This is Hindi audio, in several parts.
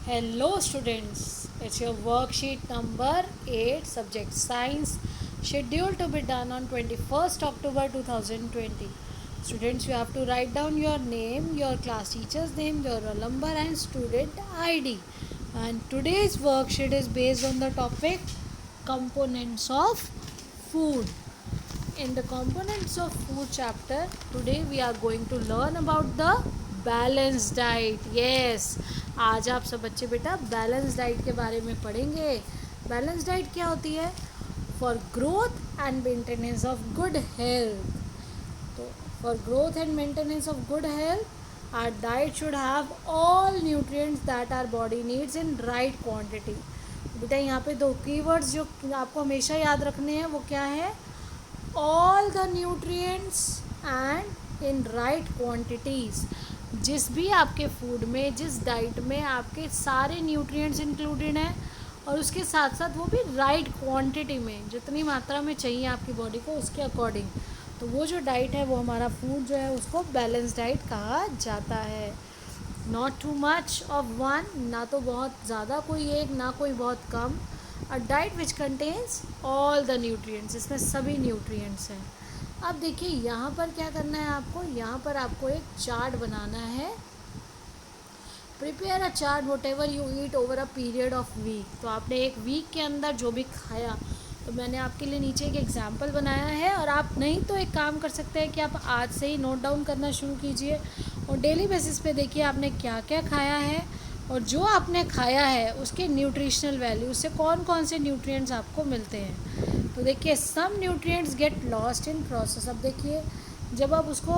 Hello students, it's your worksheet number 8 subject science scheduled to be done on 21st October 2020. Students, you have to write down your name, your class teacher's name, your roll number and student ID. And today's worksheet is based on the topic components of food. In the components of food chapter, today we are going to learn about the balanced diet. Yes, आज आप सब बच्चे बेटा बैलेंस डाइट के बारे में पढ़ेंगे. बैलेंस डाइट क्या होती है? For growth and maintenance of good health. तो for growth and maintenance of good health our diet should have all nutrients that our body needs in right quantity. बेटा यहाँ पे दो कीवर्ड्स जो आपको हमेशा याद रखने हैं वो क्या है? All the nutrients and in right quantities. जिस भी आपके फूड में, जिस डाइट में आपके सारे न्यूट्रिएंट्स इंक्लूडेड हैं और उसके साथ साथ वो भी राइट क्वांटिटी में, जितनी मात्रा में चाहिए आपकी बॉडी को उसके अकॉर्डिंग, तो वो जो डाइट है वो हमारा फूड जो है उसको बैलेंस डाइट कहा जाता है. Not too much of one, ना तो बहुत ज़्यादा कोई एक, ना कोई बहुत कम. A diet which contains all the nutrients, इसमें सभी न्यूट्रिएंट्स हैं. अब देखिए यहाँ पर क्या करना है आपको. यहाँ पर आपको एक चार्ट बनाना है. Prepare a chart whatever you eat over a period of week. तो आपने एक वीक के अंदर जो भी खाया, तो मैंने आपके लिए नीचे एक एग्जाम्पल बनाया है. और आप नहीं तो एक काम कर सकते हैं कि आप आज से ही नोट डाउन करना शुरू कीजिए और डेली बेसिस पे देखिए आपने क्या क्या खाया है और जो आपने खाया है उसके न्यूट्रिशनल वैल्यू, उससे कौन कौन से न्यूट्रिएंट्स आपको मिलते हैं. तो देखिए some nutrients get lost in process. अब देखिए जब आप उसको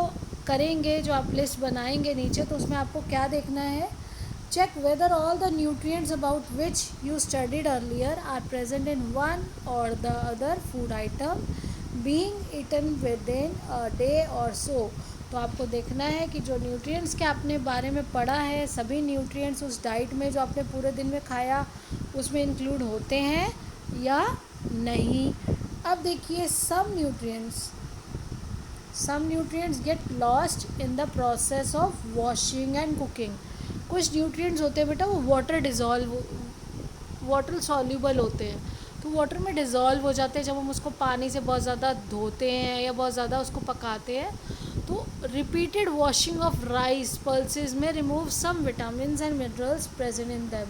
करेंगे, जो आप लिस्ट बनाएंगे नीचे, तो उसमें आपको क्या देखना है? Check whether all the nutrients about which you studied earlier are present in one or the other food item being eaten within a day or so. तो आपको देखना है कि जो न्यूट्रिएंट्स के आपने बारे में पढ़ा है, सभी न्यूट्रिएंट्स उस डाइट में जो आपने पूरे दिन में खाया उसमें इंक्लूड होते हैं या नहीं. अब देखिए some nutrients get lost in the process of washing and cooking. कुछ न्यूट्रिएंट्स होते हैं बेटा वो वाटर सॉल्यूबल होते हैं, तो वाटर में डिज़ोल्व हो जाते हैं जब हम उसको पानी से बहुत ज़्यादा धोते हैं या बहुत ज़्यादा उसको पकाते हैं. तो repeated washing of rice pulses में remove some vitamin and minerals present in them.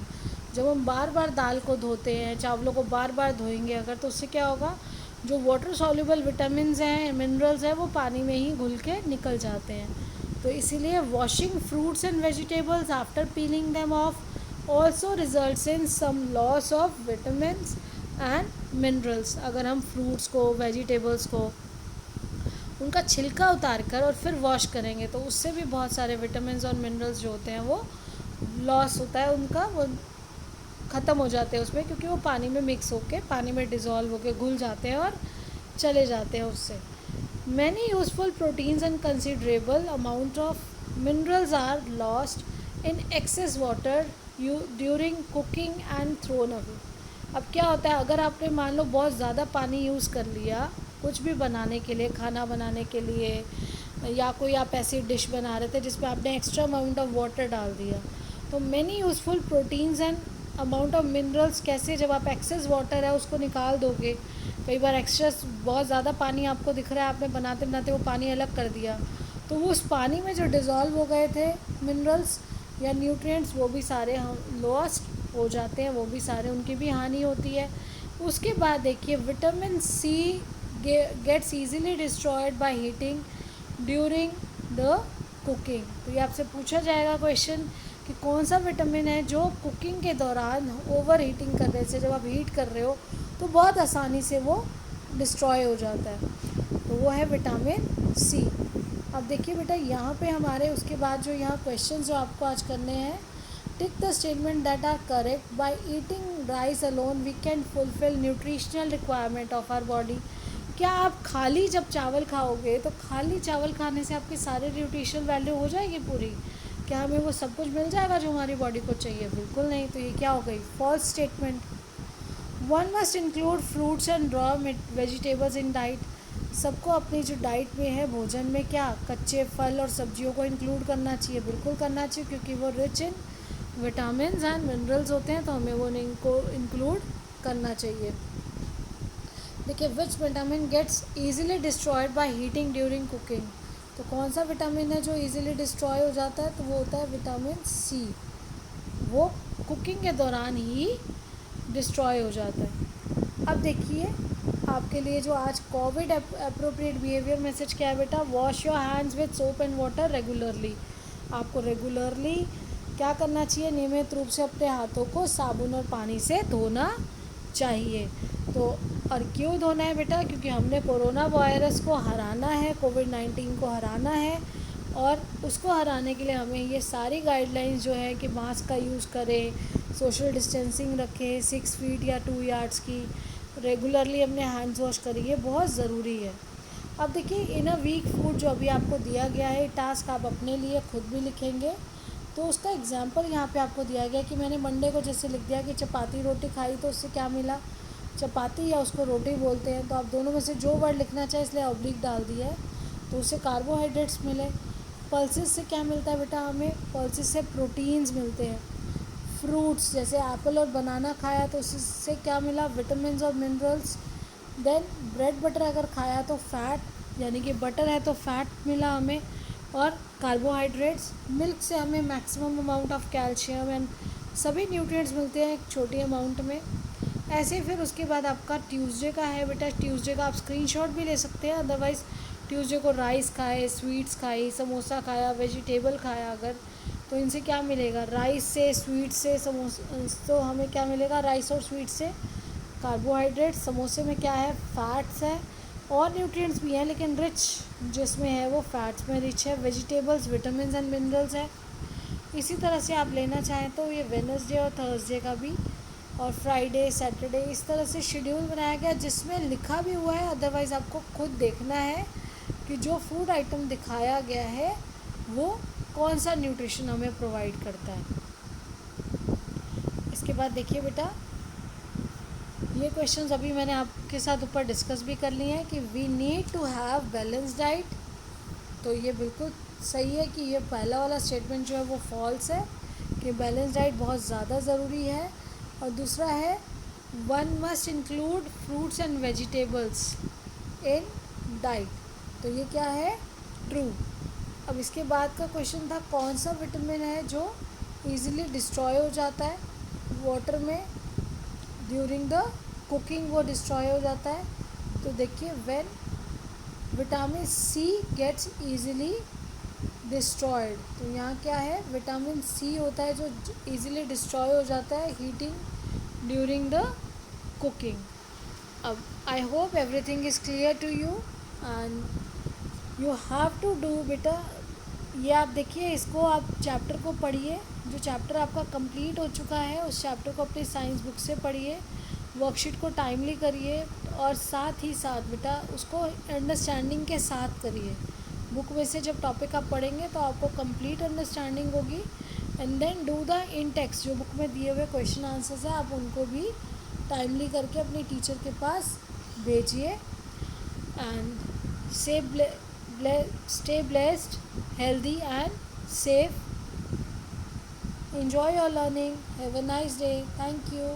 जब हम बार बार दाल को धोते हैं, चावलों को बार बार धोएंगे अगर, तो उससे क्या होगा? जो वाटर सॉल्यूबल विटामिन हैं, मिनरल्स हैं, वो पानी में ही घुल के निकल जाते हैं. तो इसीलिए washing fruits and vegetables after peeling them off also results in some loss of vitamins and minerals. अगर हम फ्रूट्स को, वेजिटेबल्स को, उनका छिलका उतार कर और फिर वॉश करेंगे तो उससे भी बहुत सारे विटामिन्स और मिनरल्स जो होते हैं वो लॉस होता है, उनका वो ख़त्म हो जाते हैं उसमें, क्योंकि वो पानी में मिक्स होके, पानी में डिज़ोल्व होके घुल जाते हैं और चले जाते हैं उससे. Many useful proteins and considerable amount of minerals are lost in excess water during cooking and thrown away. अब क्या होता है, अगर आपने मान लो बहुत ज़्यादा पानी यूज़ कर लिया कुछ भी बनाने के लिए, खाना बनाने के लिए, या कोई आप ऐसी डिश बना रहे थे जिसमें आपने एक्स्ट्रा अमाउंट ऑफ वाटर डाल दिया, तो many useful proteins and amount of minerals. कैसे? जब आप एक्सेस वाटर है उसको निकाल दोगे, कई बार एक्स्ट्रा बहुत ज़्यादा पानी आपको दिख रहा है, आपने बनाते बनाते वो पानी अलग कर दिया, तो वो उस पानी में जो डिज़ोल्व हो गए थे मिनरल्स या न्यूट्रिएंट्स वो भी सारे लॉस्ट हो जाते हैं, वो भी सारे, उनकी भी हानि होती है. उसके बाद देखिए vitamin C gets easily destroyed by heating during the cooking. तो ये आपसे पूछा जाएगा क्वेश्चन कि कौन सा विटामिन है जो कुकिंग के दौरान ओवर हीटिंग करने से, जब आप हीट कर रहे हो तो बहुत आसानी से वो डिस्ट्रॉय हो जाता है, तो वो है विटामिन सी. अब देखिए बेटा यहाँ पे हमारे उसके बाद जो यहाँ क्वेश्चन जो आपको आज करने हैं, tick the statement that are correct. By eating rice alone we can fulfil nutritional requirement of our body. क्या आप खाली जब चावल खाओगे तो खाली चावल खाने से आपकी सारी न्यूट्रिशनल वैल्यू हो जाएगी पूरी? क्या हमें वो सब कुछ मिल जाएगा जो हमारी बॉडी को चाहिए? बिल्कुल नहीं. तो ये क्या हो गई? False statement. One must include fruits and raw vegetables in diet. सबको अपनी जो डाइट में है, भोजन में, क्या कच्चे फल और सब्जियों को इंक्लूड करना चाहिए? बिल्कुल करना चाहिए, क्योंकि वो rich in vitamins and minerals होते हैं, तो हमें वो इनको इंक्लूड करना चाहिए। देखिए, which vitamin gets easily destroyed by heating during cooking. तो कौन सा विटामिन है जो ईजिली डिस्ट्रॉय हो जाता है, तो वो होता है विटामिन सी। वो कुकिंग के दौरान ही डिस्ट्रॉय हो जाता है। अब देखिए, आपके लिए जो आज कोविड अप्रोप्रिएट बिहेवियर मैसेज क्या है बेटा, wash your hands with soap and water regularly. आपको रेगुलरली क्या करना चाहिए, नियमित रूप से अपने हाथों को साबुन और पानी से धोना चाहिए। तो और क्यों धोना है बेटा, क्योंकि हमने कोरोना वायरस को हराना है, कोविड-19 को हराना है, और उसको हराने के लिए हमें ये सारी गाइडलाइंस जो है कि मास्क का यूज़ करें, सोशल डिस्टेंसिंग रखें 6 फीट या 2 यार्ड्स की, रेगुलरली अपने हैंड्स वॉश करिए, बहुत ज़रूरी है। अब देखिए, इन अ वीक फूड जो अभी आपको दिया गया है, टास्क आप अपने लिए खुद भी लिखेंगे। तो उसका एग्जांपल यहाँ पे आपको दिया गया कि मैंने मंडे को जैसे लिख दिया कि चपाती रोटी खाई, तो उससे क्या मिला, चपाती या उसको रोटी बोलते हैं, तो आप दोनों में से जो वर्ड लिखना चाहे इसलिए ऑब्लिक डाल दिया है, तो उससे कार्बोहाइड्रेट्स मिले। पल्सेस से क्या मिलता है बेटा, हमें पल्सेस से प्रोटीन्स मिलते हैं। फ्रूट्स जैसे एप्पल और बनाना खाया तो उससे क्या मिला, विटामिन्स और मिनरल्स। देन ब्रेड बटर अगर खाया तो फैट, यानी कि बटर है तो फैट मिला हमें, और कार्बोहाइड्रेट्स। मिल्क से हमें maximum amount of calcium and सभी न्यूट्रिएंट्स मिलते हैं एक छोटी अमाउंट में। ऐसे फिर उसके बाद आपका ट्यूसडे का है बेटा, ट्यूसडे का आप स्क्रीनशॉट भी ले सकते हैं, अदरवाइज़ ट्यूसडे को राइस खाए, स्वीट्स खाई, समोसा खाया, वेजिटेबल खाया अगर, तो इनसे क्या मिलेगा, राइस से, स्वीट से, समोसा, तो हमें क्या मिलेगा, राइस और स्वीट से कार्बोहाइड्रेट, समोसे में क्या है, फैट्स है, और न्यूट्रिएंट्स भी हैं लेकिन रिच जिसमें है वो फैट्स में रिच है। वेजिटेबल्स विटामिन्स एंड मिनरल्स है। इसी तरह से आप लेना चाहें तो ये वेडनेसडे और थर्सडे का भी, और फ्राइडे, सैटरडे, इस तरह से शेड्यूल बनाया गया जिसमें लिखा भी हुआ है, अदरवाइज़ आपको खुद देखना है कि जो फूड आइटम दिखाया गया है वो कौन सा न्यूट्रिशन हमें प्रोवाइड करता है। इसके बाद देखिए बेटा, ये क्वेश्चंस अभी मैंने आपके साथ ऊपर डिस्कस भी कर लिए हैं कि we need to have balance diet. तो ये बिल्कुल सही है कि ये पहला वाला स्टेटमेंट जो है वो फॉल्स है, कि बैलेंस डाइट बहुत ज़्यादा ज़रूरी है। और दूसरा है one must include fruits and vegetables in diet. तो ये क्या है, ट्रू। अब इसके बाद का क्वेश्चन था कौन सा विटामिन है जो इजीली डिस्ट्रॉय हो जाता है वाटर में, ड्यूरिंग द कुकिंग वो डिस्ट्रॉय हो जाता है। तो देखिए, when vitamin C gets easily destroyed, तो यहाँ क्या है, विटामिन सी होता है जो इजीली डिस्ट्रॉय हो जाता है हीटिंग ड्यूरिंग द कुकिंग। अब I hope everything is clear to you and you have to do बेटा। ये आप देखिए, इसको आप चैप्टर को पढ़िए, जो चैप्टर आपका कंप्लीट हो चुका है उस चैप्टर को अपनी साइंस बुक से पढ़िए, वर्कशीट को टाइमली करिए, और साथ ही साथ बेटा उसको अंडरस्टैंडिंग के साथ करिए। बुक में से जब टॉपिक आप पढ़ेंगे तो आपको कंप्लीट अंडरस्टैंडिंग होगी। And then do the in text, जो बुक में दिए हुए क्वेश्चन आंसर्स हैं आप उनको भी टाइमली करके अपने टीचर के पास भेजिए। And stay blessed, healthy and safe. Enjoy your learning. Have a nice day. Thank you.